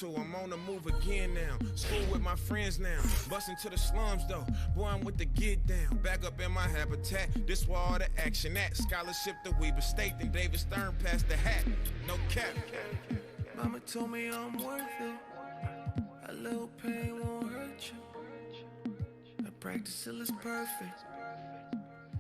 I'm on the move again now. School with my friends now. Bustin' to the slums though. Boy, I'm with the get down. Back up in my habitat. This where all the action at. Scholarship to Weber State. Then David Stern passed the hat. No cap. Mama told me I'm worth it. A little pain won't hurt you. I practice till it's perfect.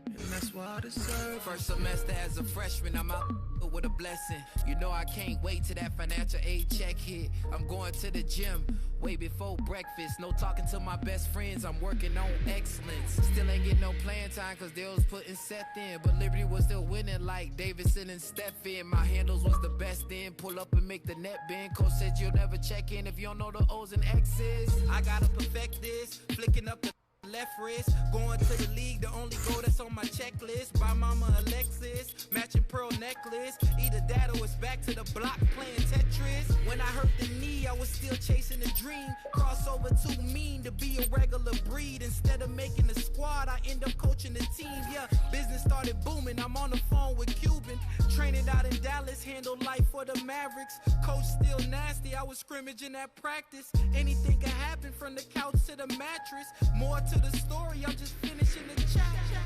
And that's why I deserve. First semester as a freshman, I'm out with a blessing. You know I can't wait till that financial aid check hit. I'm going to the gym way before breakfast. No talking to my best friends, I'm working on excellence. Still ain't getting no playing time cause they was putting Seth in. But Liberty was still winning like Davidson and Stephen. My handles was the best then. Pull up and make the net bend. Coach said you'll never check in if you don't know the O's and X's. I gotta perfect this. Flicking up the left wrist, going to the league, the only goal that's on my checklist. Buy mama a Lexus, matching pearl necklace. Either that or it's back to the block playing Tetris. When I hurt the knee, I was still chasing a dream. Crossover too mean to be a regular breed. Instead of making the squad, I end up coaching the team. Yeah, business started booming. I'm on the phone with Cuban, training out in Dallas, handle life for the Mavericks. Coach still nasty, I was scrimmaging at practice. Anything can happen from the couch to the mattress. More to the story, I'm just finishing the chapter.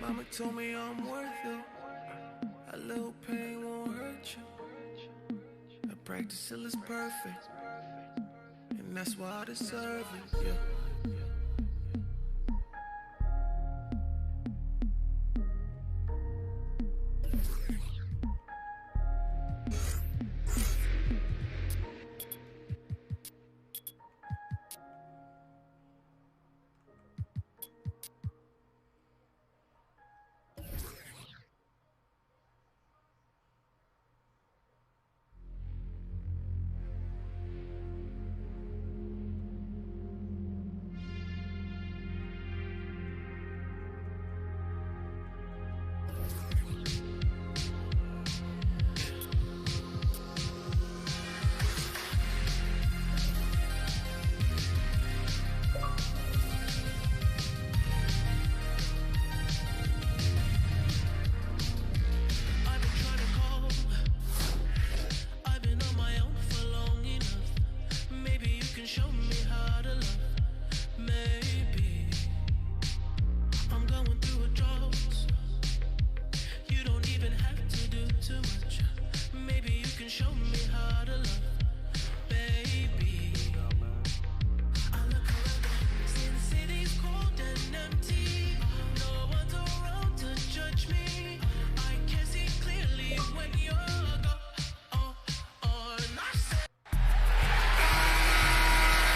Mama told me I'm worth it. A little pain won't hurt you. I practice till it's perfect. And that's why I deserve it, yeah.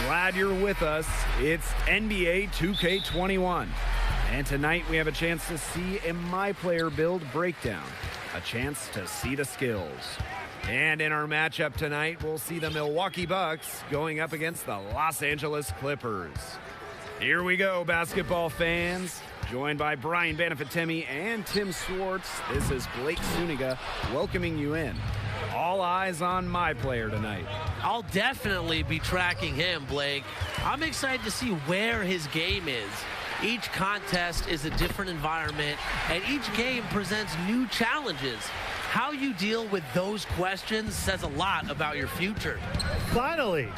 Glad you're with us. It's NBA 2K21. And tonight we have a chance to see a My Player build breakdown. A chance to see the skills. And in our matchup tonight, we'll see the Milwaukee Bucks going up against the Los Angeles Clippers. Here we go, basketball fans. Joined by Brian Banafitemi and Tim Swartz, this is Blake Suniga welcoming you in. All eyes on My Player tonight. I'll definitely be tracking him, Blake. I'm excited to see where his game is. Each contest is a different environment, and each game presents new challenges. How you deal with those questions says a lot about your future. Finally,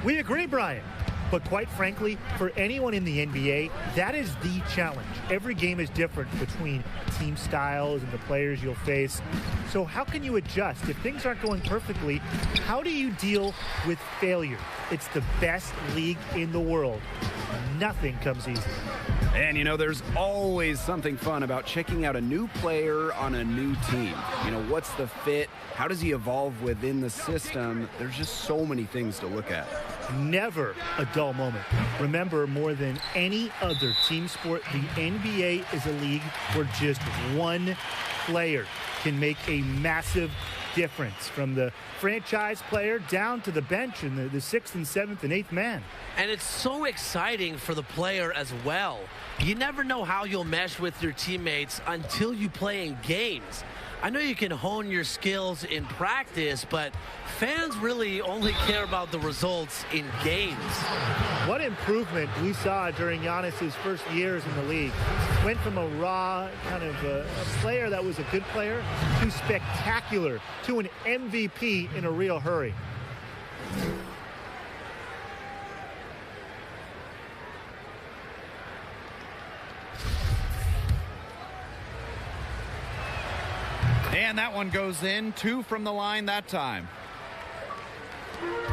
we agree, Brian. But quite frankly, for anyone in the NBA, that is the challenge. Every game is different between team styles and the players you'll face. So how can you adjust? If things aren't going perfectly, how do you deal with failure? It's the best league in the world. Nothing comes easy. And, you know, there's always something fun about checking out a new player on a new team. You know, what's the fit? How does he evolve within the system? There's just so many things to look at. Never a dull moment. Remember, more than any other team sport, the NBA is a league where just one player can make a massive difference, from the franchise player down to the bench and the 6th and 7th and 8th man. And it's so exciting for the player as well. You never know how you'll mesh with your teammates until you play in games. I know you can hone your skills in practice, but Fans really only care about the results in games. What improvement we saw during Giannis's first years in the league. Went from a raw kind of a player that was a good player to spectacular to an MVP in a real hurry. And that one goes in. 2 from the line that time.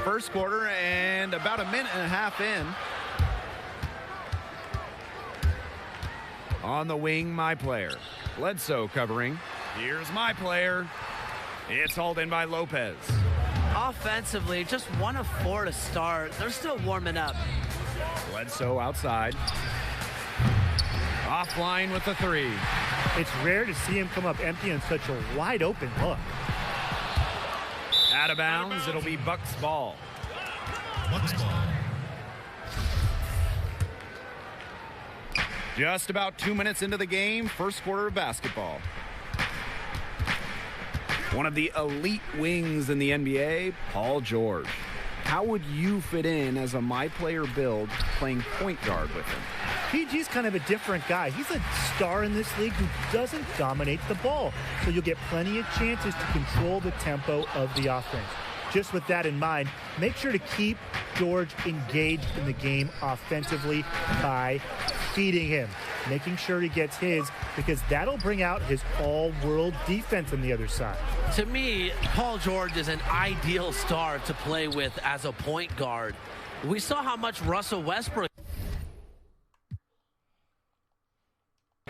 First quarter and about a minute and a half in. On the wing, my player. Bledsoe covering. Here's my player. It's hauled in by Lopez. Offensively, just 1 of 4 to start. They're still warming up. Bledsoe outside. Offline with the 3. It's rare to see him come up empty on such a wide open look. Out of bounds, it'll be Bucks ball. Bucks ball. Just about 2 minutes into the game, first quarter of basketball. One of the elite wings in the NBA, Paul George. How would you fit in as a my player build playing point guard with him? PG's kind of a different guy. He's a star in this league who doesn't dominate the ball. So you'll get plenty of chances to control the tempo of the offense. Just with that in mind, make sure to keep George engaged in the game offensively by feeding him, making sure he gets his, because that'll bring out his all-world defense on the other side. To me, Paul George is an ideal star to play with as a point guard. We saw how much Russell Westbrook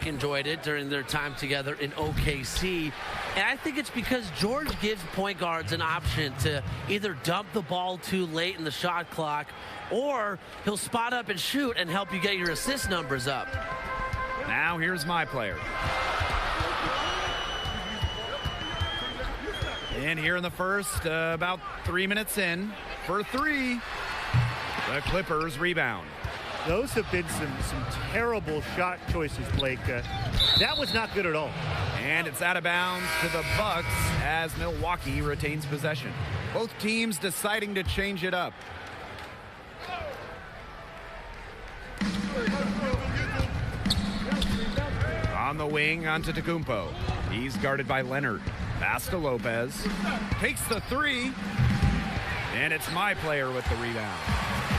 enjoyed it during their time together in OKC. And I think it's because George gives point guards an option to either dump the ball too late in the shot clock, or he'll spot up and shoot and help you get your assist numbers up. Now here's my player. And here in the first, about 3 minutes in, for 3, the Clippers rebound. Those have been some terrible shot choices, Blake. That was not good at all. And it's out of bounds to the Bucks as Milwaukee retains possession. Both teams deciding to change it up. On the wing, Antetokounmpo. He's guarded by Leonard. Pass to Lopez. Takes the 3. And it's my player with the rebound.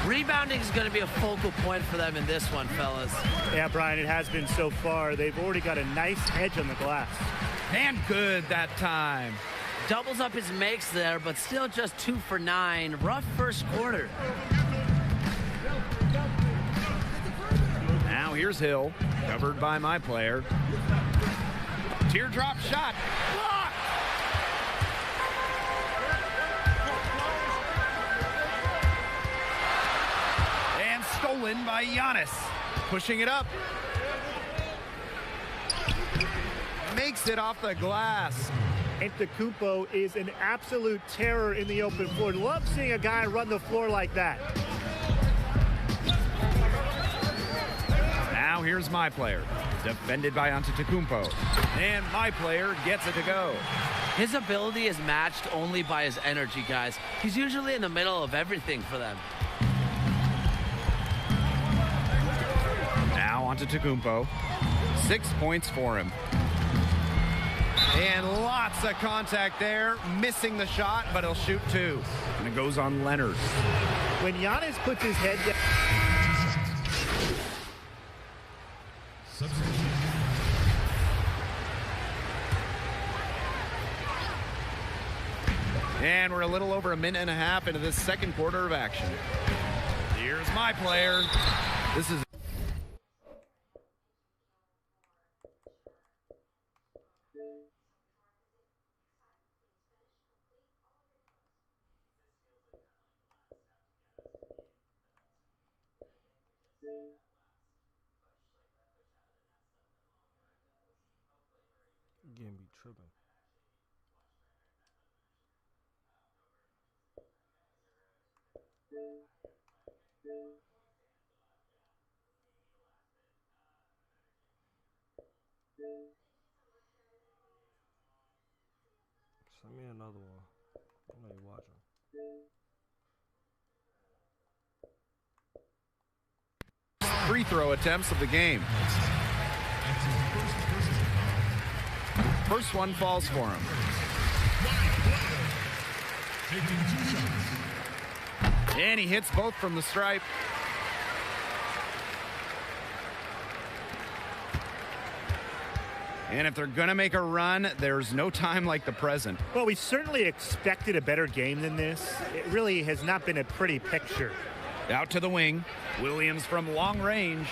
Rebounding is going to be a focal point for them in this one, fellas. Yeah, Brian, it has been so far. They've already got a nice edge on the glass. And good that time. Doubles up his makes there, but still just 2 for 9. Rough first quarter. Now here's Hill, covered by my player. Teardrop shot. Blocked! Stolen by Giannis. Pushing it up. Makes it off the glass. Antetokounmpo is an absolute terror in the open floor. Love seeing a guy run the floor like that. Now here's my player. Defended by Antetokounmpo. And my player gets it to go. His ability is matched only by his energy, guys. He's usually in the middle of everything for them. Antetokounmpo, 6 points for him. And lots of contact there, missing the shot, but he'll shoot 2. And it goes on Leonard. When Giannis puts his head down. And we're a little over a minute and a half into this second quarter of action. Here's my player. This is Game be tripping. Send me another one. I know you're watching. free throw attempts of the game. First one falls for him. And he hits both from the stripe. And if they're going to make a run, there's no time like the present. Well, we certainly expected a better game than this. It really has not been a pretty picture. Out to the wing. Williams from long range.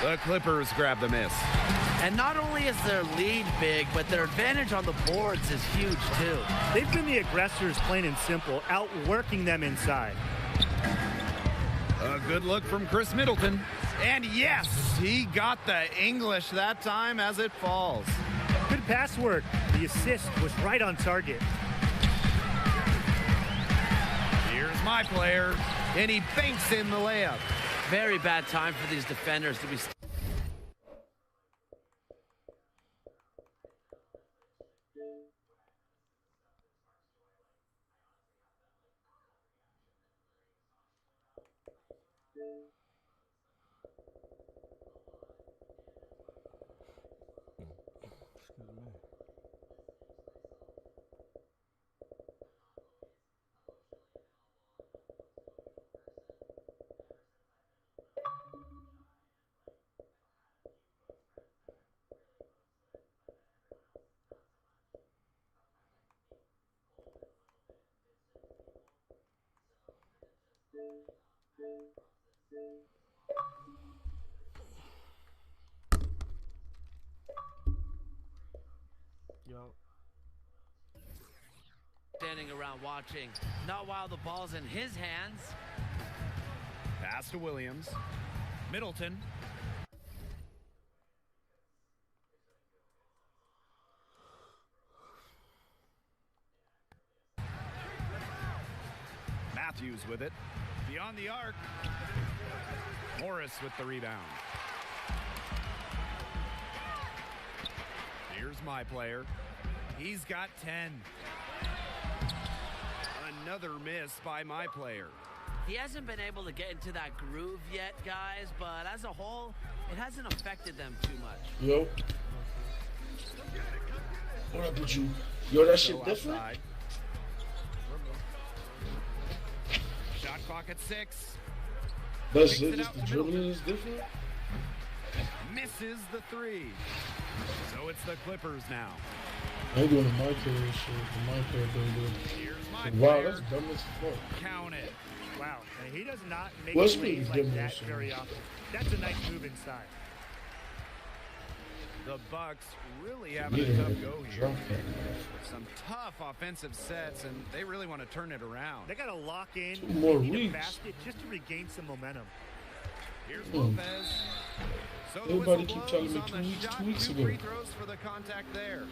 The Clippers grab the miss. And not only is their lead big, but their advantage on the boards is huge, too. They've been the aggressors, plain and simple, outworking them inside. A good look from Chris Middleton. And yes, he got the English that time as it falls. Good pass work. The assist was right on target. Here's my player, and he banks in the layup. Very bad time for these defenders to be... Standing around watching, not while the ball's in his hands. Pass to Williams. Middleton. Matthews with it. Beyond the arc. Morris with the rebound. Here's my player. He's got 10. Another miss by my player. He hasn't been able to get into that groove yet, guys, but as a whole, it hasn't affected them too much. Yo. What up with you? Yo, that shit different? Outside. Shot clock at 6. That's it, just the dribbling is different? Misses the 3. So it's the Clippers now. I ain't doing the my player shit. The my player building. Here's my Wow, player. that's dumb as fuck. Count it. Wow, and he does not make What's plays with like his that demolition? very often. That's a nice move inside. The Bucks really having a Yeah, tough go here. drop that. Some tough offensive sets, and they really want to turn it around. They got to lock in. 2 more Need a weeks. basket just to regain some momentum. Here's Lopez. So the Everybody whistle keep telling me blows 2 on the weeks, shot. 2 weeks 2 ago. free throws for the contact there.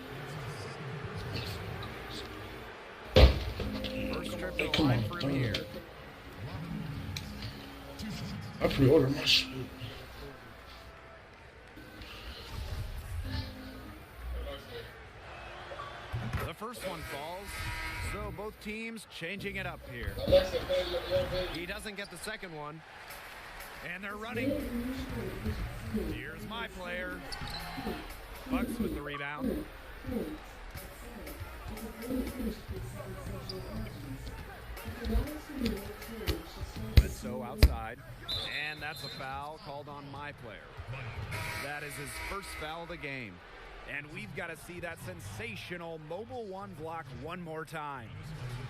First trip to the Come line on, for him come on. here. I pre-ordered my shit. The first one falls, so both teams changing it up here. He doesn't get the second one, and they're running. Here's my player. Bucks with the rebound. So outside, and that's a foul called on my player. That is his first foul of the game. And we've got to see that sensational Mobile 1 block one more time.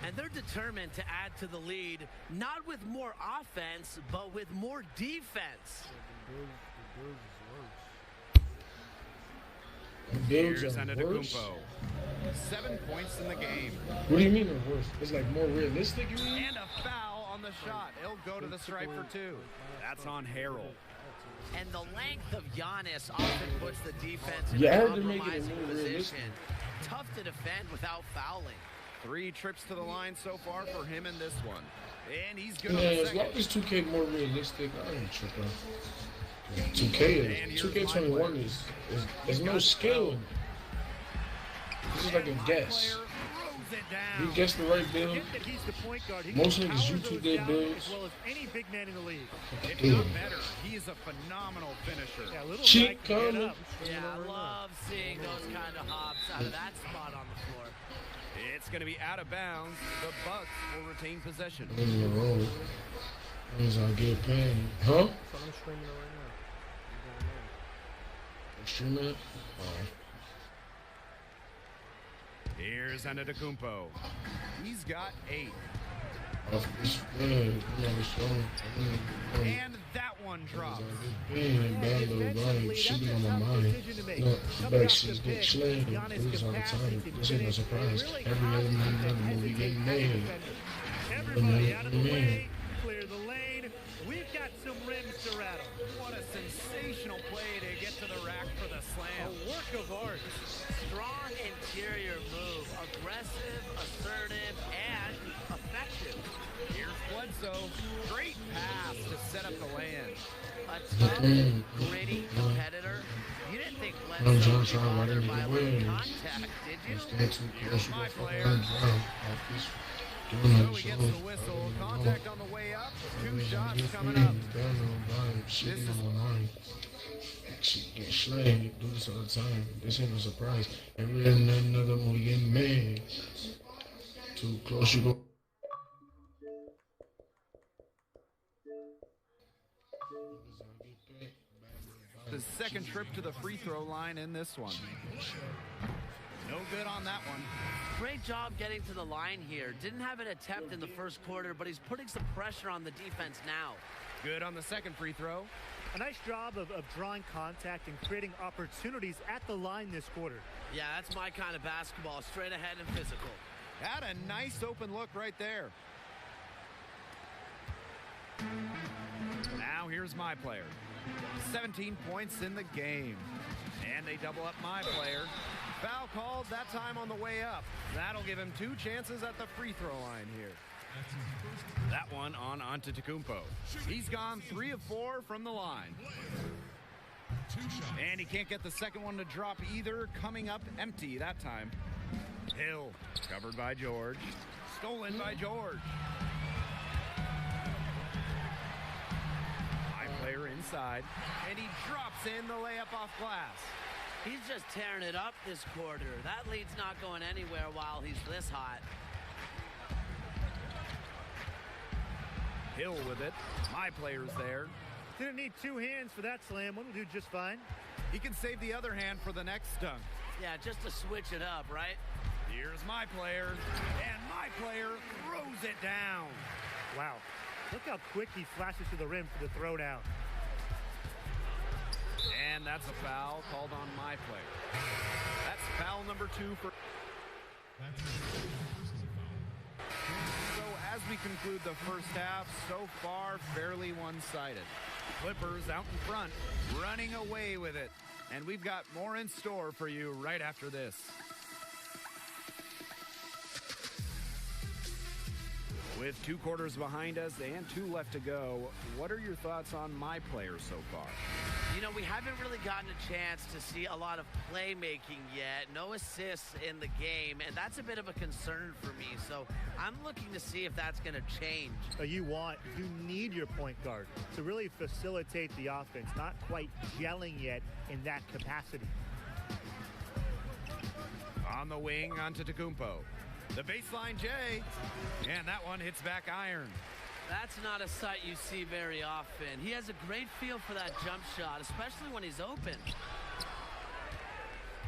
And they're determined to add to the lead, not with more offense, but with more defense. Bills Here's are worse? Antetokounmpo. 7 points in the game. What do you mean they're worse? It's like more realistic, you mean? And a foul on the shot. He'll go to the stripe for 2. That's on Harrell. And the length of Giannis often puts the defense in Yeah, I a heard they're making it compromising more position. realistic. Tough to defend without fouling. 3 trips to the line so far for him in this one. And he's good on Yeah, the as long second. as 2K more realistic, I ain't tripping. 2K And is here's 2K21 my is there's no scale. This is like a guess. Player throws it He down. gets the right build. Forget that he's the point guard. He Most can niggas power YouTube those their down builds. as well as any big man in the league. If Yeah. not better, he is a phenomenal finisher. Yeah, little Cheat guy can get coming. up. Yeah, I love seeing those kind of hops out of that spot on the floor. It's going to be out of bounds. The Bucks will retain possession. In the road. Means I get paid. Huh? So I'm streaming it right now. I'm streaming it? Oh. Here's Antetokounmpo. He's got 8. Off this bed. And that one drops. Bad little body. Shooting on my mind. Look, back she's get slayed. This all the time. This ain't no surprise. Every other movie getting made. Everybody out of the way. Clear the lane. We've got some rims to rattle. What a sensational play to get to the rack for the A slam. work of art. Strong interior move, aggressive, assertive, and effective. Here's Bledsoe. Great pass to set up the land. A tough, gritty competitor. You didn't think I'm Bledsoe would just be trying to bothered get by a the little win. contact, did you? Here's my player. So he gets the whistle. Contact on the way up. 2 shots coming up. Get slayed. Do this all the time. This ain't no surprise. Every another movie getting made. Too close, you go. The second trip to the free throw line in this one. No good on that one. Great job getting to the line here. Didn't have an attempt in the first quarter, but he's putting some pressure on the defense now. Good on the second free throw. A nice job of drawing contact and creating opportunities at the line this quarter. Yeah, that's my kind of basketball, straight ahead and physical. Had a nice open look right there. Now here's my player. 17 points in the game. And they double up my player. Foul called, that time on the way up. That'll give him 2 chances at the free throw line here. That one on Antetokounmpo. He's gone 3 of 4 from the line. And he can't get the second one to drop either. Coming up empty that time. Hill, covered by George. Stolen by George. My player inside. And he drops in the layup off glass. He's just tearing it up this quarter. That lead's not going anywhere while he's this hot. Hill with it. My player's there. Didn't need 2 hands for that slam. One will do just fine. He can save the other hand for the next dunk. Yeah, just to switch it up, right? Here's my player. And my player throws it down. Wow. Look how quick he flashes to the rim for the throwdown. And that's a foul called on my player. That's foul number 2 for... So as we conclude the first half, so far fairly one-sided. Clippers out in front, running away with it. And we've got more in store for you right after this. With 2 quarters behind us and 2 left to go, what are your thoughts on my players so far? You know, we haven't really gotten a chance to see a lot of playmaking yet. No assists in the game, and that's a bit of a concern for me. So I'm looking to see if that's going to change. You need your point guard to really facilitate the offense. Not quite gelling yet in that capacity. On the wing, Antetokounmpo. The baseline J, and that one hits back iron. That's not a sight you see very often. He has a great feel for that jump shot, especially when he's open.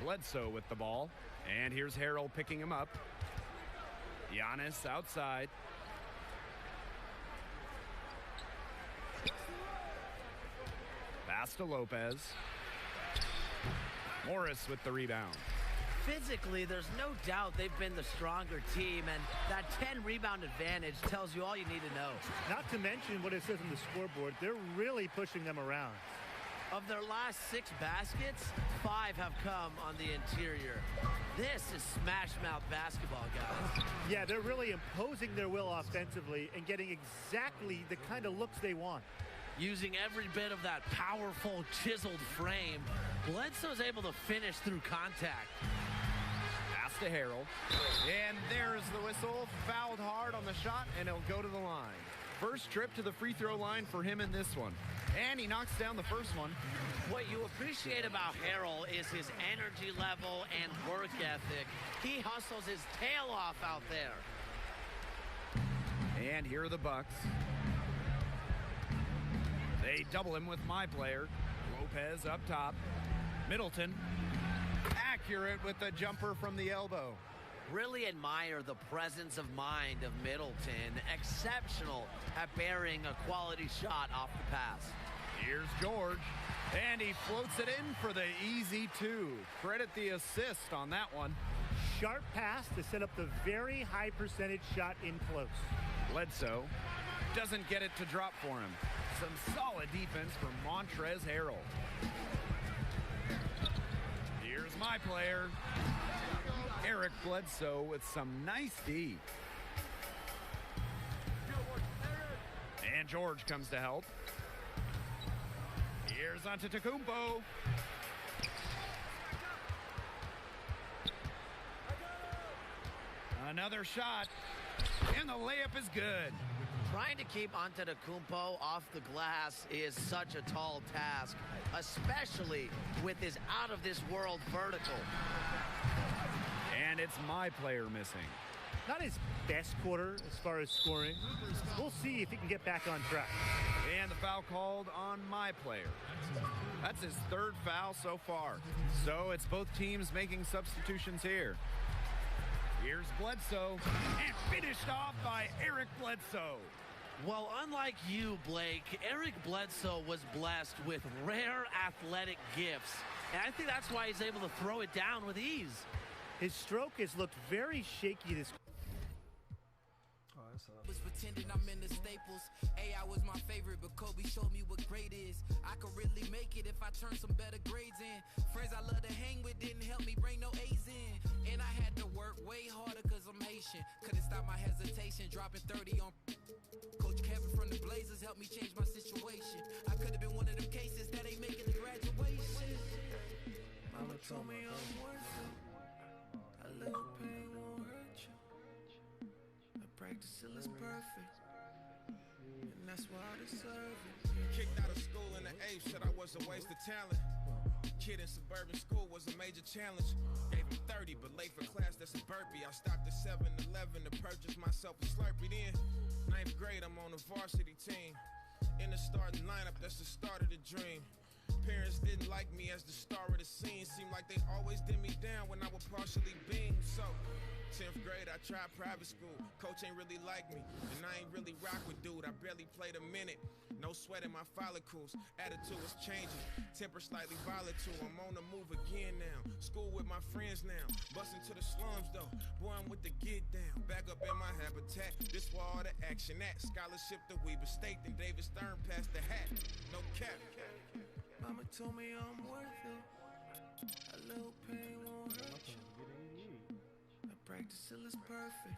Bledsoe with the ball, and here's Harrell picking him up. Giannis outside. Pass to Lopez. Morris with the rebound. Physically, there's no doubt they've been the stronger team, and that 10-rebound advantage tells you all you need to know. Not to mention what it says on the scoreboard, they're really pushing them around. Of their last 6 baskets, 5 have come on the interior. This is smash-mouth basketball, guys. Yeah, they're really imposing their will offensively and getting exactly the kind of looks they want. Using every bit of that powerful, chiseled frame, Bledsoe's able to finish through contact. Pass to Harrell. And there's the whistle. Fouled hard on the shot, and he'll go to the line. First trip to the free throw line for him in this one. And he knocks down the first one. What you appreciate about Harrell is his energy level and work ethic. He hustles his tail off out there. And here are the Bucks. They double him with my player. Lopez up top. Middleton, accurate with the jumper from the elbow. Really admire the presence of mind of Middleton. Exceptional at bearing a quality shot off the pass. Here's George, and he floats it in for the easy two. Credit the assist on that one. Sharp pass to set up the very high percentage shot in close. Bledsoe doesn't get it to drop for him. Some solid defense from Montrezl Harrell. Here's my player, Eric Bledsoe, with some nice D. And George comes to help. Here's Antetokounmpo. Another shot, and the layup is good. Trying to keep Antetokounmpo off the glass is such a tall task, especially with his out-of-this-world vertical. And it's my player missing. Not his best quarter as far as scoring. We'll see if he can get back on track. And the foul called on my player. That's his third foul so far. So it's both teams making substitutions here. Here's Bledsoe, and finished off by Eric Bledsoe. Well, unlike you, Blake, Eric Bledsoe was blessed with rare athletic gifts. And I think that's why he's able to throw it down with ease. His stroke has looked very shaky this. Oh, that's up. Was pretending I'm in the Staples. AI was my favorite, but Kobe showed me what great is. I could really make it if I turn some better grades in. Friends I love to hang with didn't help me bring no A's in. And I had to work way harder cause I'm Haitian. Couldn't stop my hesitation, dropping 30 on Coach Kevin from the Blazers helped me change my situation. I could have been one of them cases that ain't making the graduation. Mama told me I'm worth it. A little pain won't hurt you. I practice till it's perfect, and that's why I deserve it. Kicked out of school in the 8th, said I was a waste of talent. Kid in suburban school was a major challenge. Gave him 30, but late for class, that's a burpee. I stopped at 7-Eleven to purchase myself a Slurpee. Then, 9th grade, I'm on the varsity team. In the starting lineup, that's the start of the dream. Parents didn't like me as the star of the scene. Seemed like they always did me down when I would partially beam. So, 10th grade, I tried private school. Coach ain't really like me, and I ain't really rock with dude. I barely played a minute. No sweat in my follicles. Attitude was changing. Temper slightly volatile. I'm on the move again now. School with my friends now. Bustin' to the slums though. Boy, I'm with the get down. Back up in my habitat. This where all the action at. Scholarship to Weber State. Then David Stern passed the hat. No cap. Mama told me I'm worth it. A little pain won't hurt you. I practice till it's perfect,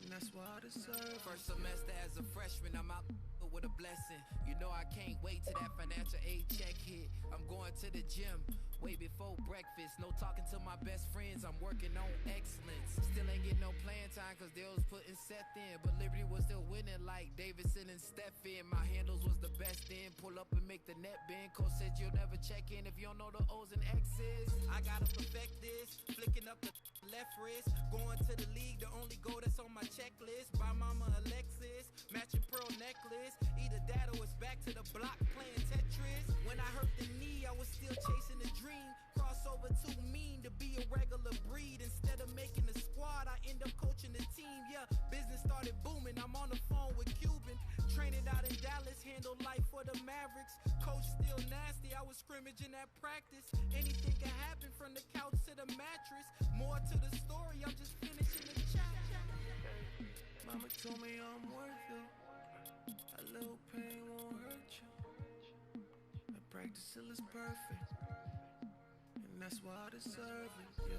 and that's why I deserve it. First semester as a freshman, I'm out with a blessing. You know I can't wait till that financial aid check hit. I'm going to the gym way before breakfast. No talking to my best friends, I'm working on excellence. Still ain't getting no playing time cause they was putting Seth in, but Liberty was still winning like Davidson and Stephen. My handles was the best in. Pull up and make the net bend. Coach said you'll never check in if you don't know the O's and X's. I gotta perfect this. Flicking up the left wrist. Going to the league, the only goal that's on my checklist. Buy mama a Lexus, matching pearl necklace. Either that or it's back to the block playing Tetris. When I hurt the knee, I was still chasing the dream. Crossover too mean to be a regular breed. Instead of making the squad, I end up coaching the team. Yeah, business started booming. I'm on the phone with Cuban. Training out in Dallas, handle life for the Mavericks. Coach still nasty, I was scrimmaging at practice. Anything can happen from the couch to the mattress. More to the story, I'm just finishing the chapter. Mama told me I'm worth it. A little pain won't hurt you. I practice till it's perfect, and that's why I deserve it, yeah.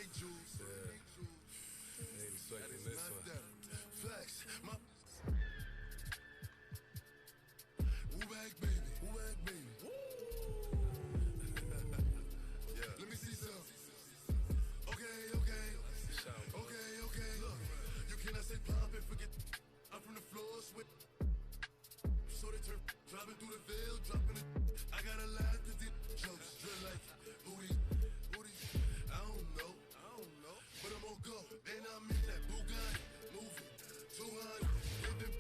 they jewels. They expecting this one. Flex, my woo back baby, woo back baby. Yeah. Let me see some. Okay. Look, you cannot say pop and forget. I'm from the floor, sweat. So they turn, driving through the veil, dropping it. I got a lot to deep jokes, drill like who these. I don't know, but I'm gonna go. And I'm in that Bugatti, moving 200. Giving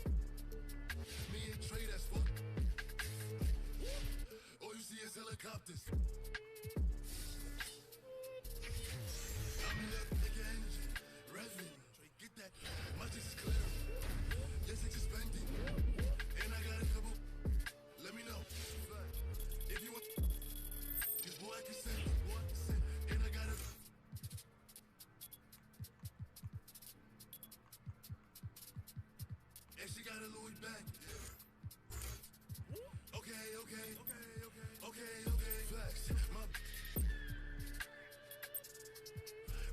me and Trey, that's fuck. All you see is helicopters. I'm in that nigga engine, revving. Trey, get that, Majik is clear. Yes, it's spending. And I got a couple. Let me know if you want. Cause boy, I can send it. And I got a. And she got a Louis back. Okay. Flex, my.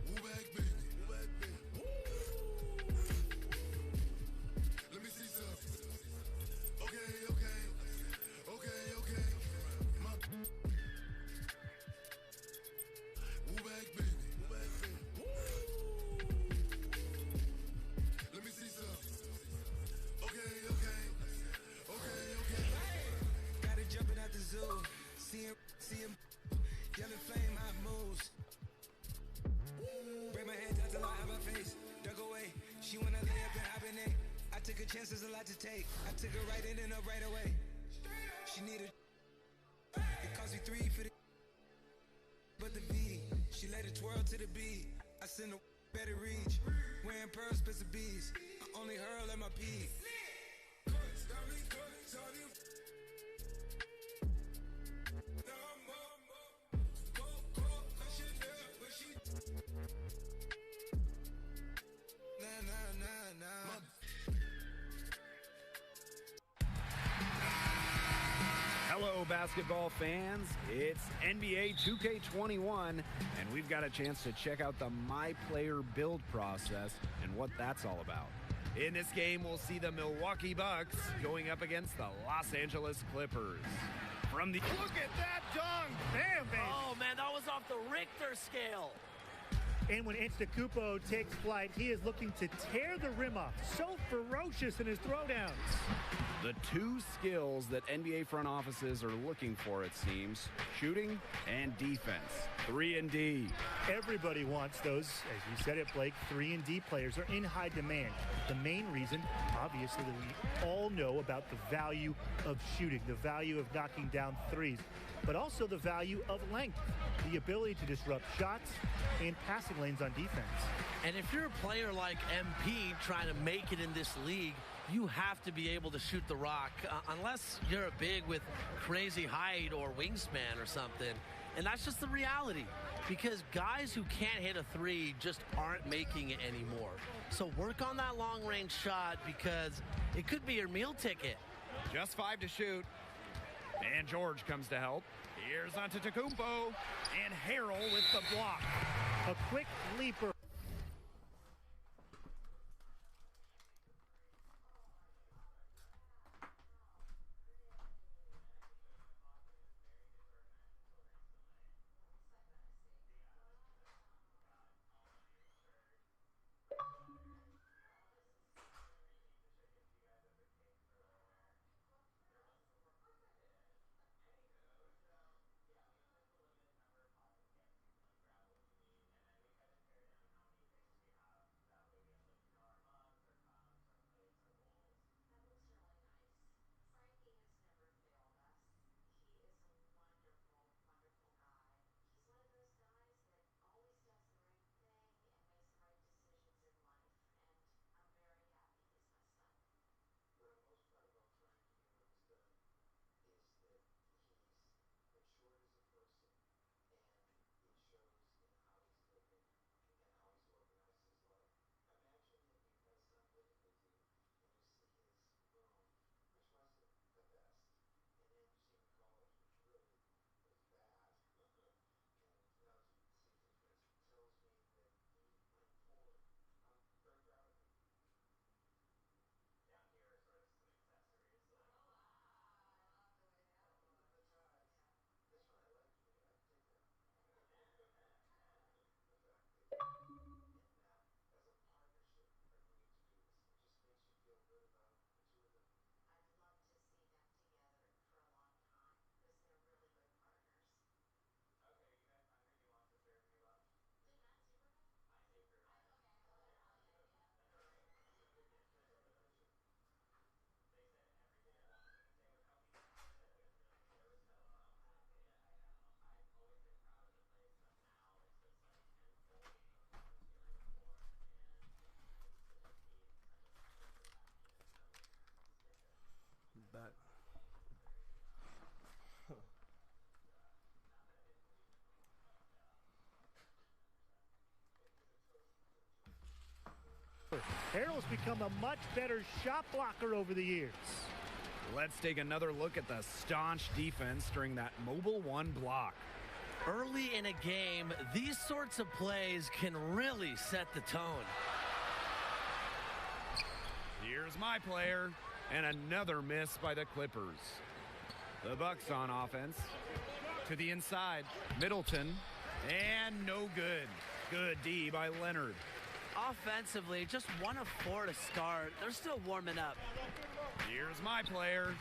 Woo back, baby. Let me see some. Okay. My woo back, baby. Let me see some. Okay. Got it jumping out the zoo. See him. Yellow flame, hot moves. Break my head, touch the light on my face. Dug away. She wanna lay up and hibernate. I took a chance, there's a lot to take. I took her right in and up right away. She needed. It cost me 3 for the. But the V, she let it twirl to the beat. I send a better reach. Wearing pearls, bits of bees. I only hurl at my pee. Nah. Hello, basketball fans. It's NBA 2K21, and we've got a chance to check out the My Player build process and what that's all about. In this game, we'll see the Milwaukee Bucks going up against the Los Angeles Clippers. From the Look at that dunk! Bam, baby! Oh, man, that was off the Richter scale. And when Antetokounmpo takes flight, he is looking to tear the rim off. So ferocious in his throwdowns. the two skills that NBA front offices are looking for, it seems: shooting and defense. 3 and D. Everybody wants those. As you said it, Blake, 3 and D players are in high demand. The main reason, obviously, that we all know about the value of shooting, the value of knocking down threes, but also the value of length, the ability to disrupt shots and passing lanes on defense. And if you're a player like MP trying to make it in this league, you have to be able to shoot the rock, unless you're a big with crazy height or wingspan or something. And that's just the reality, because guys who can't hit a three just aren't making it anymore. So work on that long-range shot, because it could be your meal ticket. Just 5 to shoot. And George comes to help. Here's Antetokounmpo. And Harrell with the block. A quick leaper. Harrell's become a much better shot blocker over the years. Let's take another look at the staunch defense during that Mobile One block. Early in a game, these sorts of plays can really set the tone. Here's my player, and another miss by the Clippers. The Bucks on offense. To the inside, Middleton, and no good. Good D by Leonard. Offensively, just 1 of 4 to start. They're still warming up. Here's my player.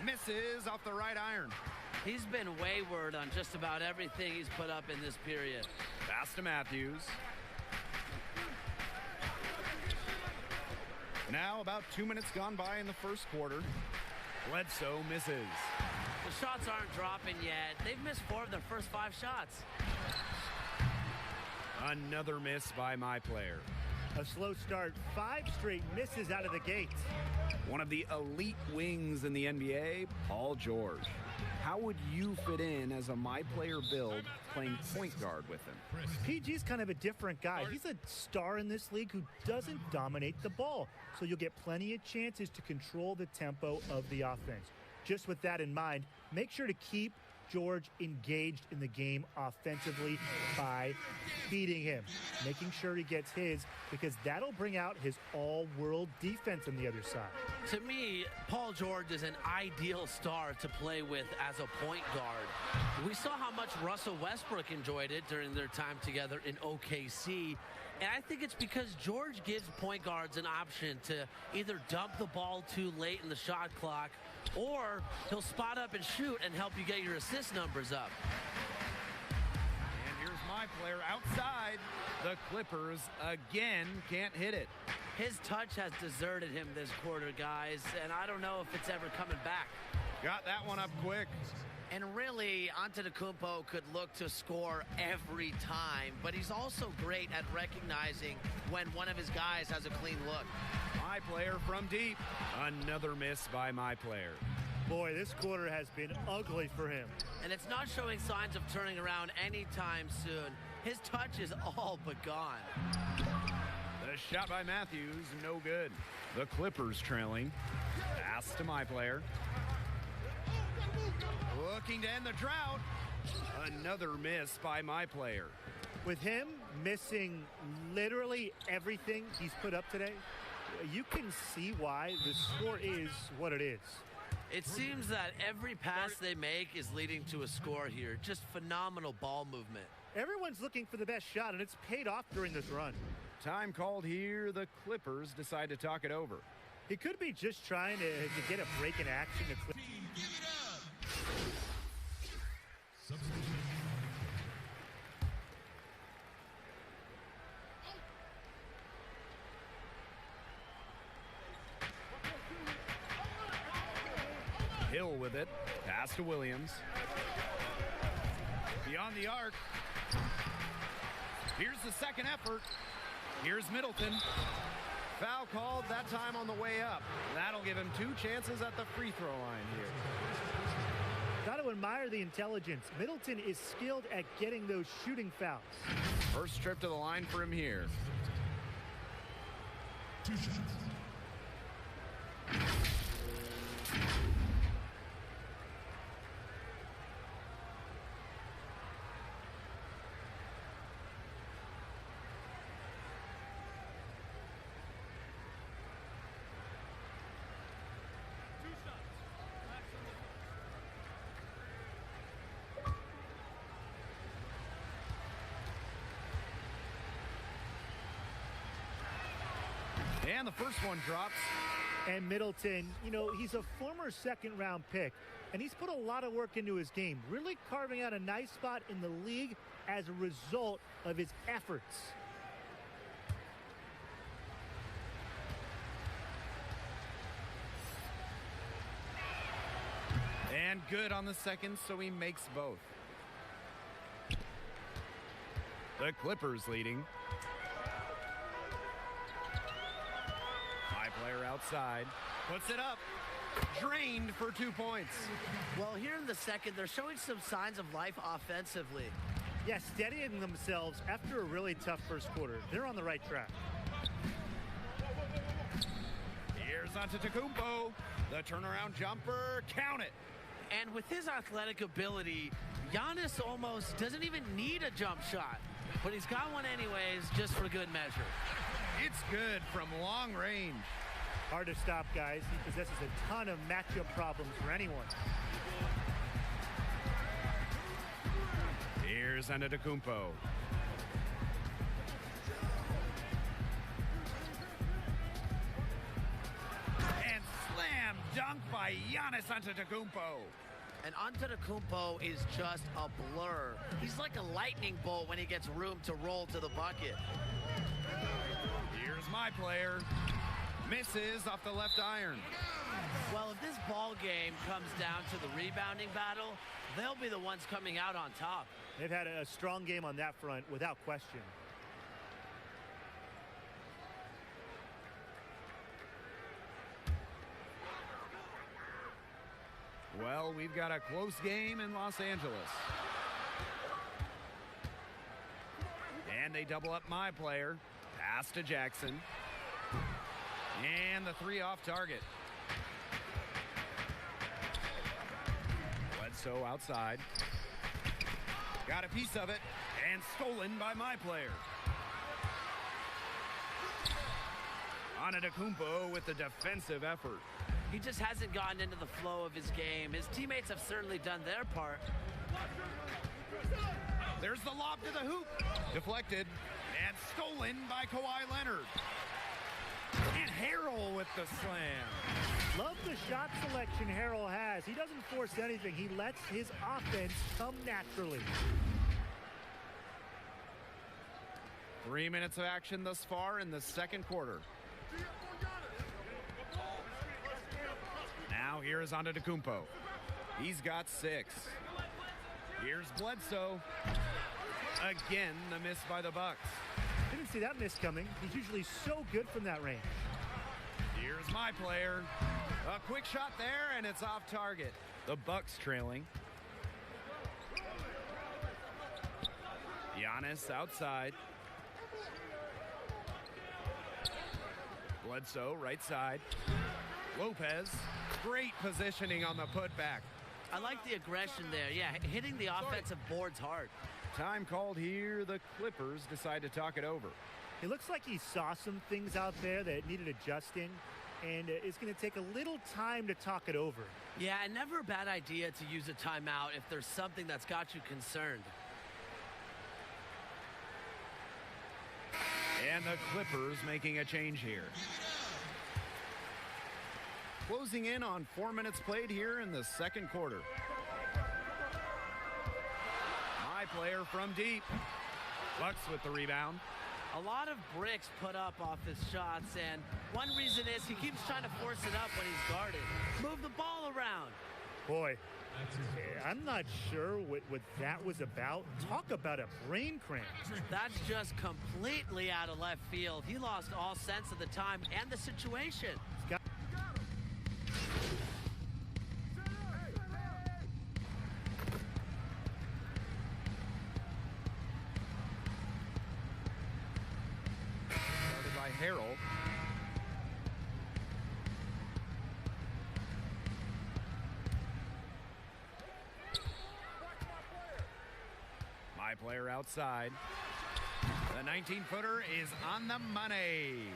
Misses off the right iron. He's been wayward on just about everything he's put up in this period. Pass to Matthews. Now about 2 minutes gone by in the first quarter. Bledsoe misses. The shots aren't dropping yet. They've missed 4 of their first 5 shots. Another miss by my player. A slow start, 5 straight misses out of the gate. One of the elite wings in the NBA, Paul George. How would you fit in as a my player build playing point guard with him? PG's kind of a different guy. He's a star in this league who doesn't dominate the ball. So you'll get plenty of chances to control the tempo of the offense. Just with that in mind, make sure to keep George engaged in the game offensively by feeding him, making sure he gets his, because that'll bring out his all-world defense on the other side. To me, Paul George is an ideal star to play with as a point guard. We saw how much Russell Westbrook enjoyed it during their time together in OKC. And I think it's because George gives point guards an option to either dump the ball too late in the shot clock, or he'll spot up and shoot and help you get your assist numbers up. And here's my player outside. The Clippers again can't hit it. His touch has deserted him this quarter, guys, and I don't know if it's ever coming back. Got that one up quick. And really, Antetokounmpo could look to score every time, but he's also great at recognizing when one of his guys has a clean look. My player from deep. Another miss by my player. Boy, this quarter has been ugly for him. And it's not showing signs of turning around anytime soon. His touch is all but gone. The shot by Matthews, no good. The Clippers trailing. Pass to my player. Looking to end the drought. Another miss by my player. With him missing literally everything he's put up today, you can see why the score is what it is. It seems that every pass they make is leading to a score here. Just phenomenal ball movement. Everyone's looking for the best shot, and it's paid off during this run. Time called here. The Clippers decide to talk it over. He could be just trying to get a break in action. Hill with it. Pass to Williams. Beyond the arc. Here's the second effort. Here's Middleton. Foul called, that time on the way up. That'll give him 2 chances at the free throw line here. Got to admire the intelligence. Middleton is skilled at getting those shooting fouls. First trip to the line for him here. 2 shots. And the first one drops. And Middleton, you know, he's a former second-round pick, and he's put a lot of work into his game, really carving out a nice spot in the league as a result of his efforts. And good on the second, so he makes both. The Clippers leading. High player outside. Puts it up. Drained for 2 points. Well, here in the second, they're showing some signs of life offensively. Yeah, steadying themselves after a really tough first quarter. They're on the right track. Here's Antetokounmpo. The turnaround jumper. Count it. And with his athletic ability, Giannis almost doesn't even need a jump shot. But he's got one anyways, just for good measure. It's good from long range. Hard to stop, guys. He possesses a ton of matchup problems for anyone. Here's Antetokounmpo. And slam dunk by Giannis Antetokounmpo. And Antetokounmpo is just a blur. He's like a lightning bolt when he gets room to roll to the bucket. Here's my player. Misses off the left iron. Well, if this ball game comes down to the rebounding battle, they'll be the ones coming out on top. They've had a strong game on that front, without question. Well, we've got a close game in Los Angeles. And they double up my player. Pass to Jackson. And the three off target. Bledsoe outside. Got a piece of it. And stolen by my player. Antetokounmpo with the defensive effort. He just hasn't gotten into the flow of his game. His teammates have certainly done their part. There's the lob to the hoop. Deflected and stolen by Kawhi Leonard. And Harrell with the slam. Love the shot selection Harrell has. He doesn't force anything. He lets his offense come naturally. 3 minutes of action thus far in the second quarter. Now here is Antetokounmpo. He's got 6. Here's Bledsoe. Again, the miss by the Bucks. Didn't see that miss coming. He's usually so good from that range. Here's my player. A quick shot there, and it's off target. The Bucks trailing. Giannis outside. Bledsoe right side. Lopez. Great positioning on the putback. I like the aggression there. Yeah, hitting the offensive boards hard. Time called here. The Clippers decide to talk it over. It looks like he saw some things out there that needed adjusting, and it's going to take a little time to talk it over. Yeah, and never a bad idea to use a timeout if there's something that's got you concerned. And the Clippers making a change here. Closing in on 4 minutes played here in the second quarter. My player from deep. Bucks with the rebound. A lot of bricks put up off his shots, and one reason is he keeps trying to force it up when he's guarded. Move the ball around. Boy, I'm not sure what that was about. Talk about a brain cramp. That's just completely out of left field. He lost all sense of the time and the situation. Harrell. My player outside. The 19-footer is on the money.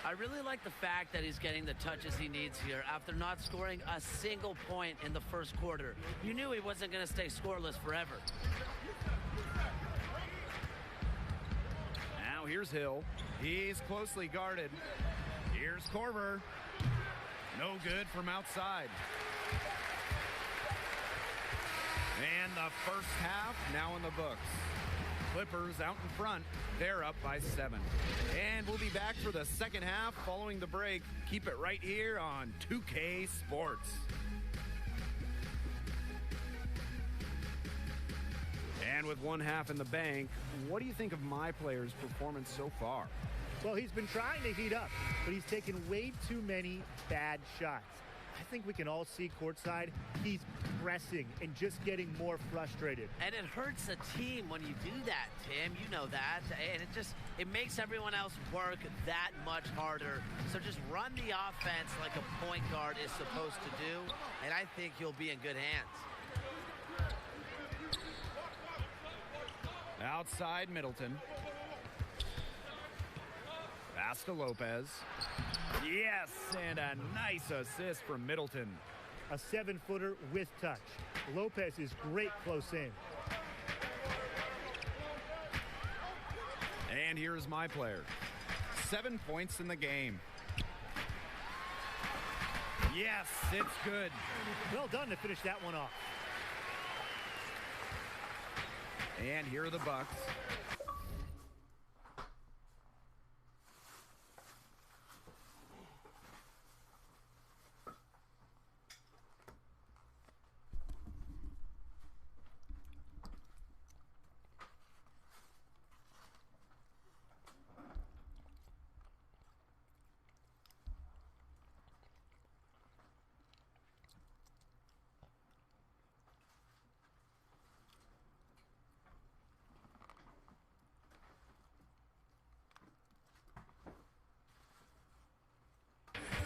I really like the fact that he's getting the touches he needs here after not scoring a single point in the first quarter. You knew he wasn't going to stay scoreless forever. Now here's Hill. He's closely guarded. Here's Corver. No good from outside. And the first half now in the books. Clippers out in front. They're up by 7. And we'll be back for the second half following the break. Keep it right here on 2K Sports. And with one half in the bank, what do you think of my player's performance so far? Well, he's been trying to heat up, but he's taken way too many bad shots. I think we can all see courtside, he's pressing and just getting more frustrated. And it hurts the team when you do that, Tim. You know that. And it makes everyone else work that much harder. So just run the offense like a point guard is supposed to do, and I think you'll be in good hands. Outside Middleton. Pass to Lopez. Yes, and a nice assist from Middleton. A 7-footer with touch. Lopez is great close in. And here's my player. 7 points in the game. Yes, it's good. Well done to finish that one off. And here are the Bucks.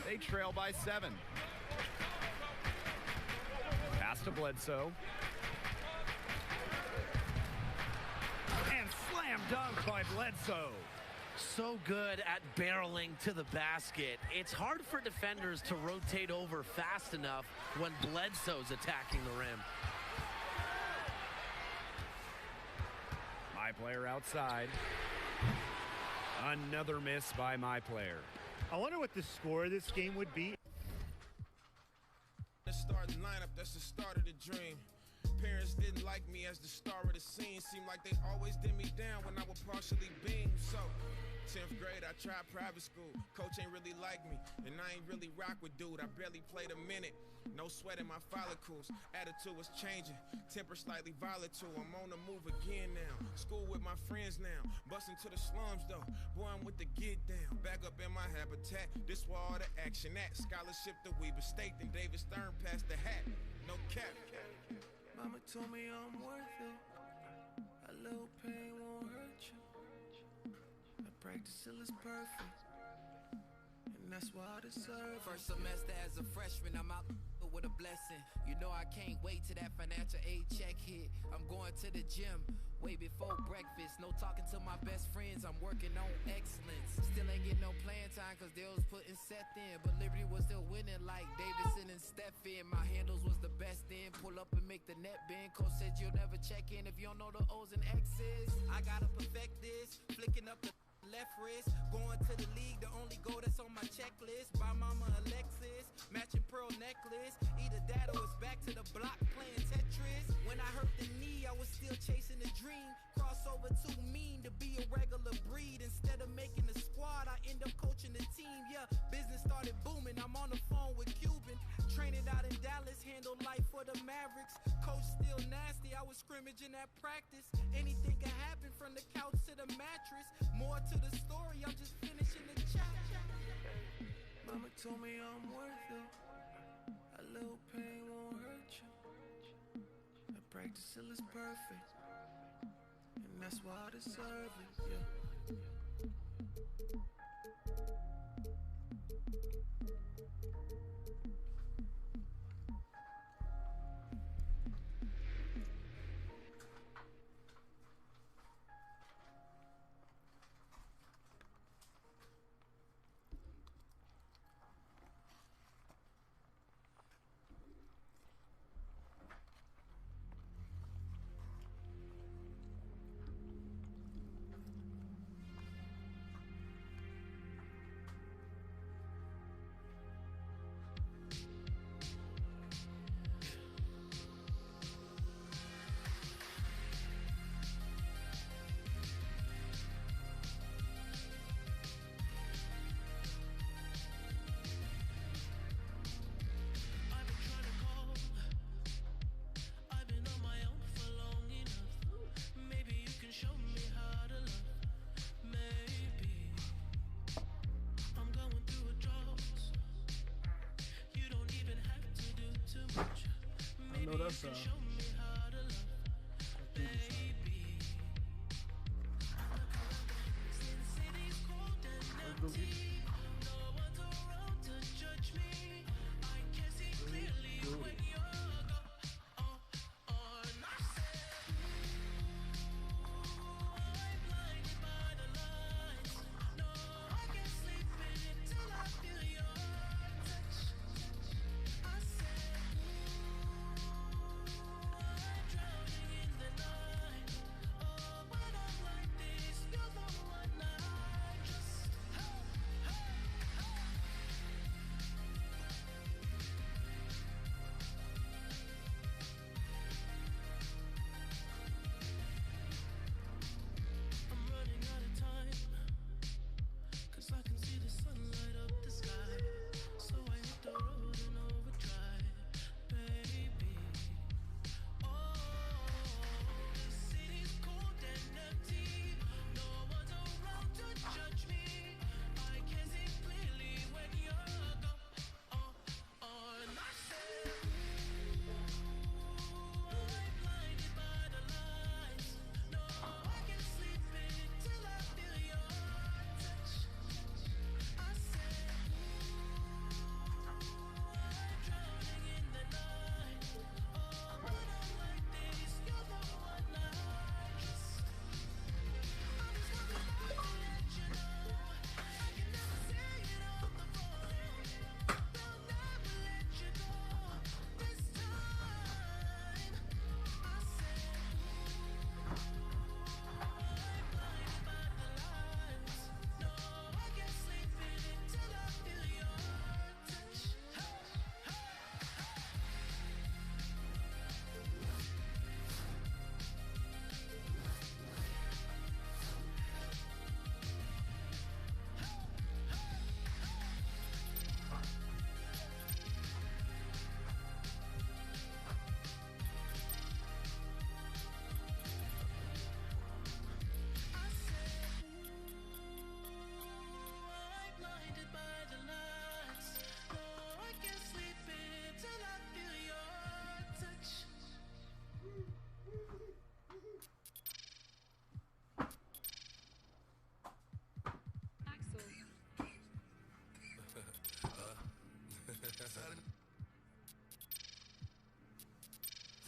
They trail by 7. Pass to Bledsoe. And slam dunk by Bledsoe. So good at barreling to the basket. It's hard for defenders to rotate over fast enough when Bledsoe's attacking the rim. My player outside. Another miss by my player. I wonder what the score of this game would be. The starting lineup, that's the start of the dream. Parents didn't like me as the star of the scene. Seemed like they always did me down when I would partially beam. So 10th grade, I tried private school. Coach ain't really like me, and I ain't really rock with dude. I barely played a minute. No sweat in my follicles. Attitude was changing. Temper slightly volatile. I'm on the move again now. School with my friends now. Busting to the slums though. Boy, I'm with the get down. Back up in my habitat. This where all the action at. Scholarship to Weber State. Then David Stern passed the hat. No cap. Mama told me I'm worth it. A little pain won't hurt you. I practice till it's perfect. And that's why I deserve First semester as a freshman, I'm out with a blessing. You know I can't wait till that financial aid check hit. I'm going to the gym way before breakfast. No talking to my best friends, I'm working on excellence. Still ain't getting no playing time cause they was putting Seth in. But Liberty was still winning like Davidson and Stephen. My handles was the best then. Pull up and make the net bend. Coach said you'll never check in if you don't know the O's and X's. I gotta perfect this. Flicking up the left wrist, going to the league, the only goal that's on my checklist. Buy mama a Lexus, matching pearl necklace. Either that or it's back to the block playing Tetris. When I hurt the knee, I was still chasing a dream. Crossover too mean to be a regular breed. Instead of making the squad, I end up coaching the team. Yeah, business started booming. I'm on the phone with Cuban, training out in Dallas, handle life for the Mavericks. Coach still nasty, I was scrimmaging at practice. Anything can happen from the couch to the mattress. More to the story, I'm just finishing the chat. Mama told me I'm worth it. A little pain won't hurt you. I practice till it's perfect. And that's why I deserve it, yeah. essa.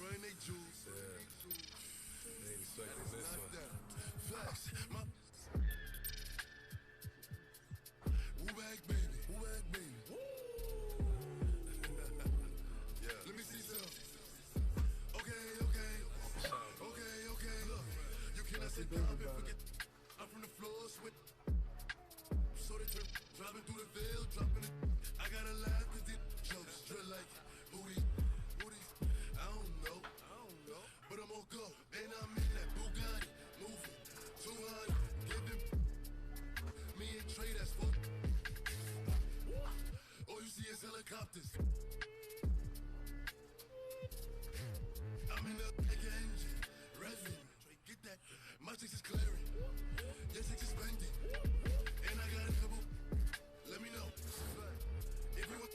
Bring they juice. They ain't expecting this one. Flex. My Woo back, baby. Woo back, baby. Yeah. Let me see some. Okay. Look, you cannot sit down and forget. I'm from the floor, sweat. So they turn, driving through the veil, dropping it. I gotta laugh 'cause these jokes drill like booty. I don't know, but I'm gonna go. And I'm in that Bugatti, moving 200, giving me and Trey, that's for. All you see is helicopters. I'm in the like engine, revving. Trey, get that. My chicks is clearing, your chicks is spending. And I got a couple, let me know. If you want,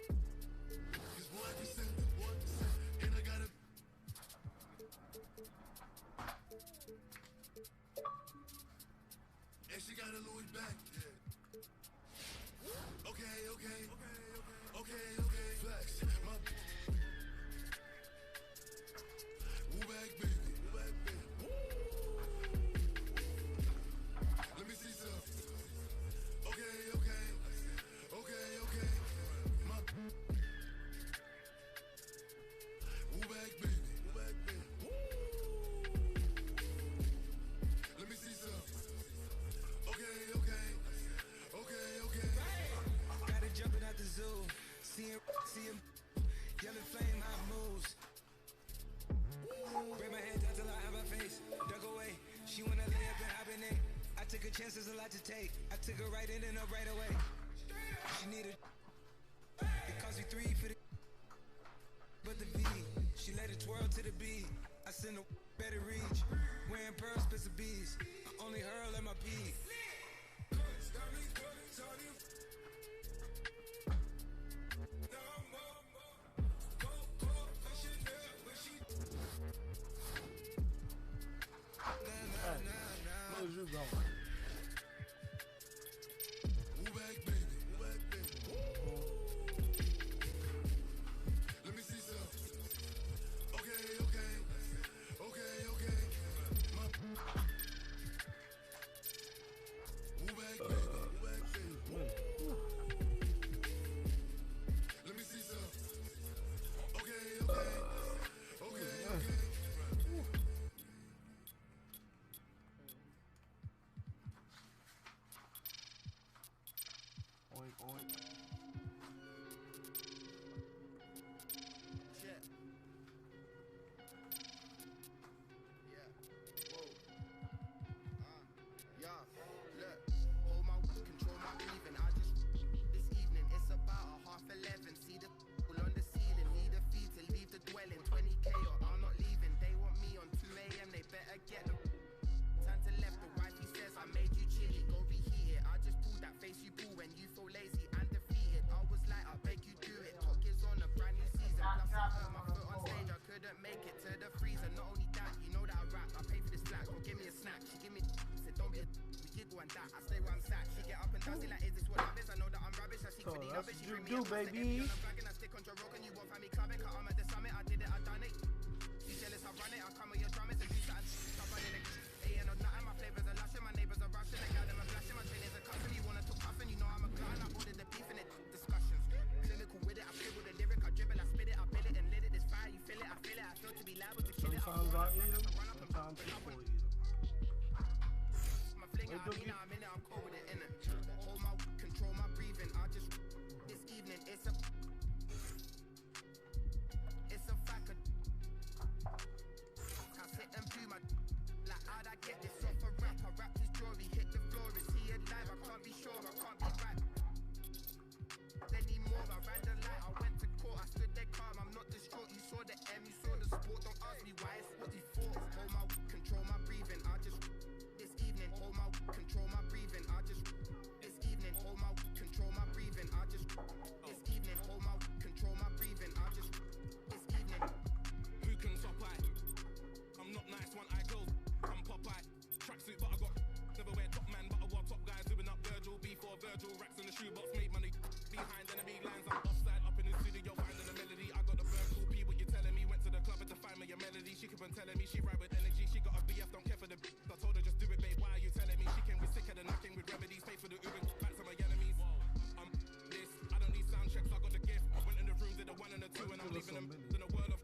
'cause boy, I can send them, and I got a. And she got a Louis back. Yeah. Okay. Flex. My Woo back, baby. Let me see some. Okay. My Woo back, baby. Let me see some. Okay. Got it jumping out the zoo. See him. Yellow flame, hot moves. Bring my head down till I have my face. Dug away. She wanna lay up and hibernate. I took a chance, there's a lot to take. I took her right in and up right away. She needed. It cost me 3 for the. But the V. She let it twirl to the beat. I send a better reach. Wearing pearl spits of bees. I only hurl at my pee. going. Move back, baby. Move back, baby. Let me see some. Okay. Move back, baby. Move back, baby. Let me see some. Okay. Oink, oink. Check. Yeah. Whoa. Yeah. Look. Hold my control my breathing. I just this evening. It's about 11:30. See the on the ceiling. Need a fee to leave the dwelling. 20K or I'm not leaving. They want me on 2 a.m. They better get the turn to left. The wifey says I made you chilly. Go reheat it. I just pulled that face you pull when you feel lazy and defeated. I was like, I beg you do it. Talk is on a brand new season. Plus I hurt my foot on stage. I couldn't make it to the freezer. Not only that, you know that I rap. I pay for this flat. Don't give me a snack. She give me said don't be a we giggle and that. I stay where I'm sat. She get up and down. Say like, is this what love is? I know that I'm rubbish. I see So pretty that's rubbish. She what bring you me do, up. baby. I'm flagging. I stick on your rock and you won't find me clubbing. Cause I'm at the summit. I did it. I done it. She jealous. I run it. I come with your drummers and do something. Stop running it. Ain't no nothing. My flavors are lushing. My neighbors are rushing. They got them a flashing. My trainers are cussing. You wanna talk puffing. You know I'm a glutton. I ordered the beef in it. Discussions. Clinical with it. I feel with the lyric. I dribble. I spit it. I bill it and lit it. This fire. You feel it. I feel it. I feel to be liable to kill it. Sometimes I eat them, sometimes people eat them. My flinger, I'm in it, I'm cold with it, innit? Hold my, control my breathing, I just, this evening, it's a fact, I sit and do my, like how'd I get this off a rap, I rap his jewelry, hit the floor, is he alive, I can't be sure, I can't be right anymore, I ran the light, I went to court, I stood there calm, I'm not distraught, you saw the M, you saw the sport, don't ask me why, it's what he thought, hold my, control my breathing, I just, this evening, hold my, control my breathing, I just, this evening, hold my, control my breathing, I just, this evening, hold my, control my breathing, I just, this evening. Who can top I? I'm not nice, one eye closed, I'm Popeye. Tracksuit, but I got never wear top man, but I wore top guys, doing up Virgil, before Virgil, racks in the shoebox, made money behind enemy lines, I'm offside, up in the studio, finding a melody, I got the Virgil P, what you telling me, went to the club to find me a melody, she keep on telling me, she ride with energy, she got a BF, don't care for the I told her just do it, babe, why are you telling me, she came with sicker than knocking with remedies, pay for the Uber, back to my enemies, this, I don't need sound checks, I got the gift, I went in the room, did a 1 and a 2, and I'm leaving them in a world of,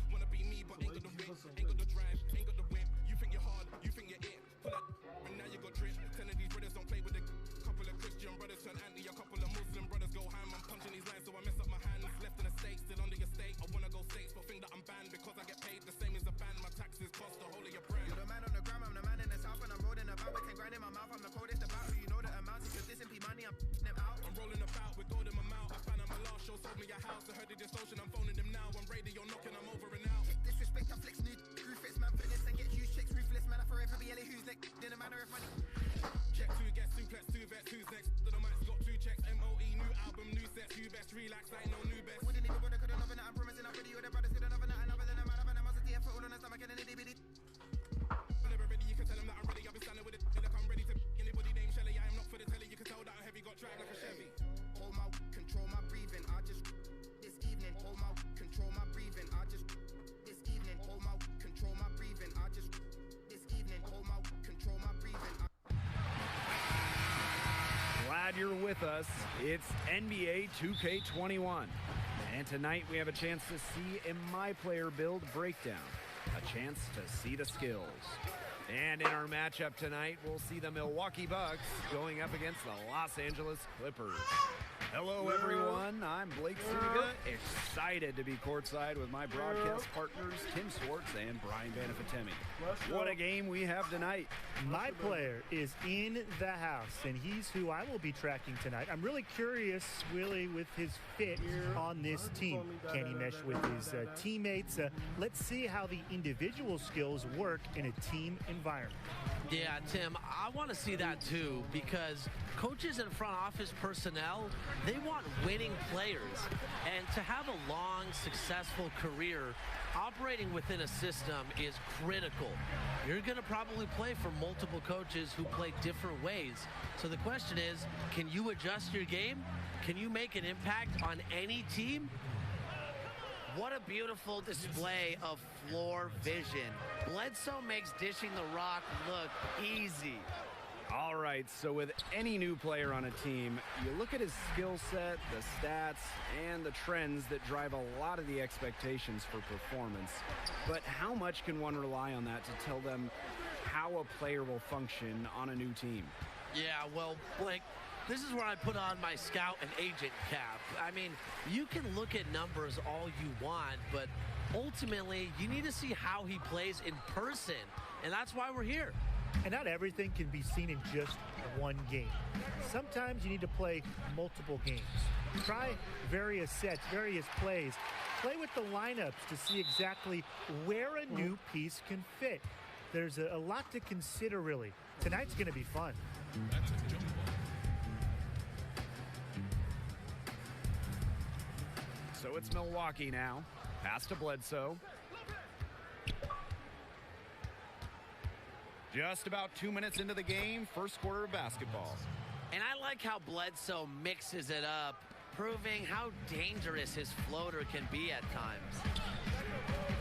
wanna be me, but ain't got the wit, ain't got the drive, ain't got the whip, you think you're hard, you think you're it, pull that, and now you got drip, telling these brothers don't play with the couple of Christian brothers turn anti, a couple of Muslim brothers go ham, I'm punching these lines so I mess up my hands, left in the States, still under your state, I wanna go states, but think that I'm banned because I get paid the same as the band, my taxes cost the whole of your brand. You're the man on the gram, I'm the man in the south, and I'm rolling about with 10 grand in my mouth, I'm the coldest about who you know the amount, if you're dissing P money, I'm them out. I'm rolling about with gold in my mouth, I found out my last show, sold me a house, I heard the distortion, I'm phoning them now, I'm radio knocking, I'm over and out. Disrespect, I flex new, crew fits, man, fitness, and get huge checks, ruthless, man, I forever be Ellie, who's next, didn't matter if money. Check 2, get suplex, 2 vets, who's next, the mic's got 2 checks, MOE, new album, new sets, you best, relax, I ain't no new best. Wouldn't even bother, couldn't have I'm promising, I'm pretty, the brothers could another night, another than a man, I'm a DF, all on the stomach, and an itty bitty. Whenever ready, you can tell them that I'm ready, I've been standing with it, like I'm ready to anybody named Shelly, I am not for the telly, you can tell that I'm heavy, got dragged like a Chevy. Hold my, control my breathing, I just, this evening, hold my, control my breathing, I just, this evening, hold my, control my breathing, I just, this evening, hold my, control my breathing, Glad you're with us. It's NBA 2K21. And tonight we have a chance to see a My Player Build breakdown. A chance to see the skills. And in our matchup tonight, we'll see the Milwaukee Bucks going up against the Los Angeles Clippers. Hello, everyone. I'm Blake Suniga, excited to be courtside with my broadcast partners, Tim Swartz and Brian Banafitemi. What a game we have tonight. My player is in the house, and he's who I will be tracking tonight. I'm really curious, Willie, with his fit on this team. Can he mesh with his teammates? Let's see how the individual skills work in a team environment. Yeah, Tim, I want to see that too, because coaches and front office personnel, they want winning players. And to have a long, successful career, operating within a system is critical. You're going to probably play for multiple coaches who play different ways. So the question is, can you adjust your game? Can you make an impact on any team? What a beautiful display of floor vision. Bledsoe makes dishing the rock look easy. All right, so with any new player on a team, you look at his skill set, the stats, and the trends that drive a lot of the expectations for performance. But how much can one rely on that to tell them how a player will function on a new team? Yeah, well, Blake, this is where I put on my scout and agent cap. I mean, you can look at numbers all you want, but ultimately, you need to see how he plays in person, and that's why we're here. And not everything can be seen in just one game. Sometimes you need to play multiple games. Try various sets, various plays. Play with the lineups to see exactly where a new piece can fit. There's a lot to consider, really. Tonight's going to be fun. That's a jump ball. So it's Milwaukee now. Pass to Bledsoe. Just about 2 minutes into the game, first quarter of basketball. And I like how Bledsoe mixes it up, proving how dangerous his floater can be at times.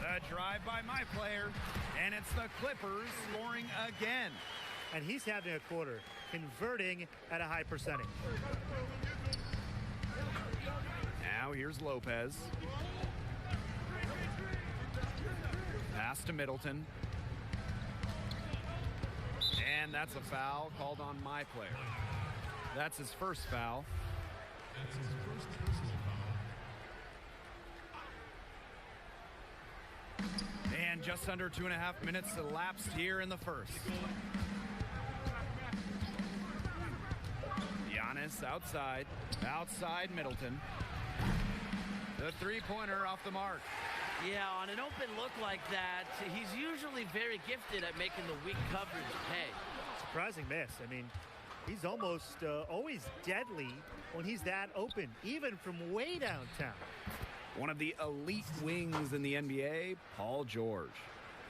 The drive by my player, and it's the Clippers scoring again. And he's having a quarter, converting at a high percentage. Now here's Lopez. Pass to Middleton. And that's a foul called on my player. That's his first foul. That's his first personal foul. And just under 2.5 minutes elapsed here in the first. Giannis outside. Outside Middleton. The three-pointer off the mark. Yeah, on an open look like that, he's usually very gifted at making the weak coverage pay. Surprising miss. I mean, he's almost always deadly when he's that open, even from way downtown. One of the elite wings in the NBA, Paul George.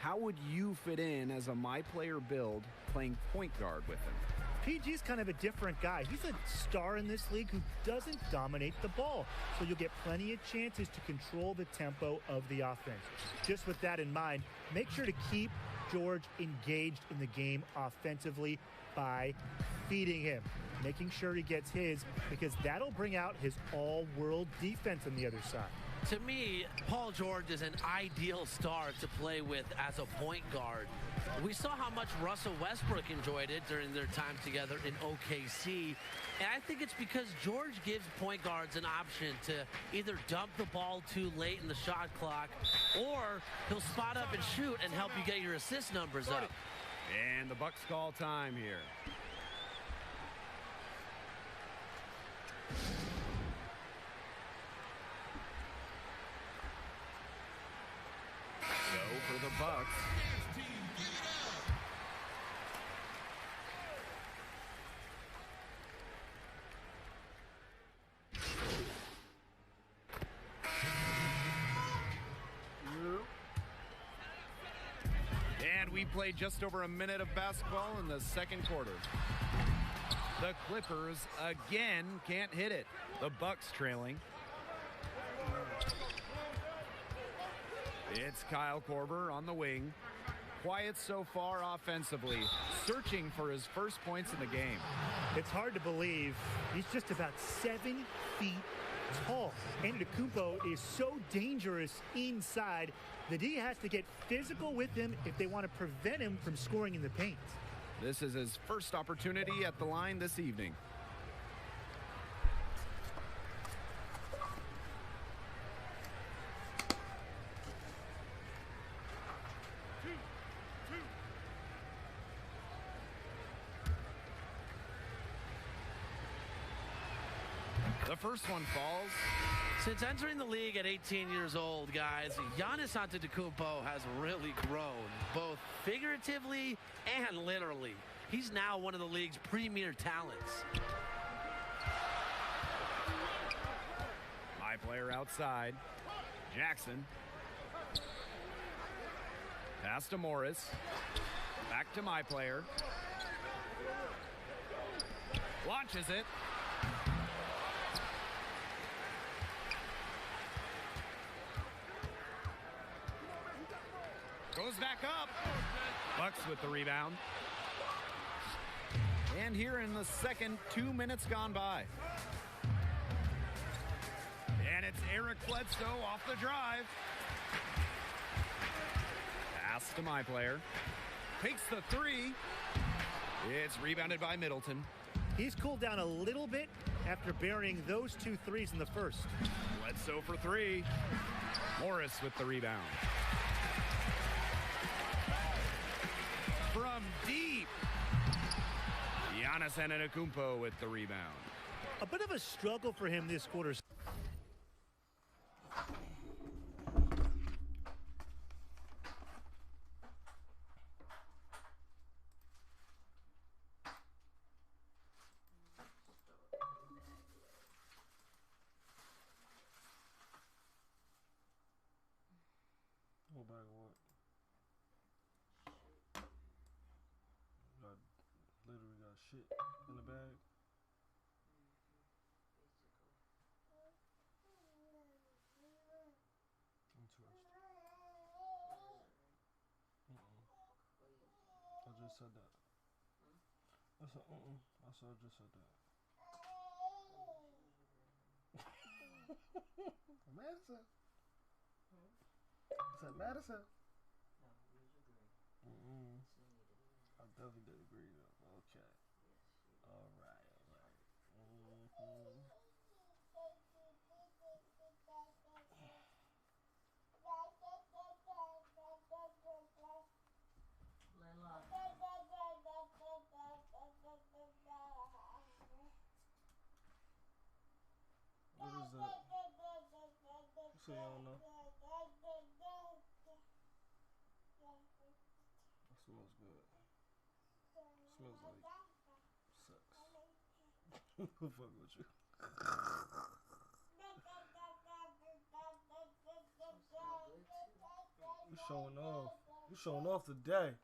How would you fit in as a my player build playing point guard with him? PG's kind of a different guy. He's a star in this league who doesn't dominate the ball. So you'll get plenty of chances to control the tempo of the offense. Just with that in mind, make sure to keep George engaged in the game offensively by feeding him, making sure he gets his, because that'll bring out his all-world defense on the other side. To me, Paul George is an ideal star to play with as a point guard. We saw how much Russell Westbrook enjoyed it during their time together in OKC. And I think it's because George gives point guards an option to either dump the ball too late in the shot clock, or he'll spot up and shoot and help you get your assist numbers up. And the Bucks call time here. So for the Bucks, and we played just over a minute of basketball in the second quarter. The Clippers again can't hit it. The Bucks trailing. It's Kyle Korver on the wing. Quiet so far offensively, searching for his first points in the game. It's hard to believe he's just about 7 feet tall. Antetokounmpo is so dangerous inside that he has to get physical with him if they want to prevent him from scoring in the paint. This is his first opportunity at the line this evening. The first one falls. Since entering the league at 18 years old, guys, Giannis Antetokounmpo has really grown, both figuratively and literally. He's now one of the league's premier talents. My player outside. Jackson. Pass to Morris. Back to my player. Launches it. Goes back up. Bucks with the rebound. And here in the second, 2 minutes gone by. And it's Eric Bledsoe off the drive. Pass to my player. Takes the three. It's rebounded by Middleton. He's cooled down a little bit after burying those 2 threes in the first. Bledsoe for three. Morris with the rebound. From deep. Giannis Antetokounmpo with the rebound. A bit of a struggle for him this quarter. Go back and what? Got literally got shit in the bag. Interesting. I just said that. I said I said I just said that. Madison. Is that Madison? No, we agree. I definitely did agree though. Okay. Alright. Layla. What is that? So you don't know? That smells good. Smells like sex. Who fuck with you? You showing off. You showing off today.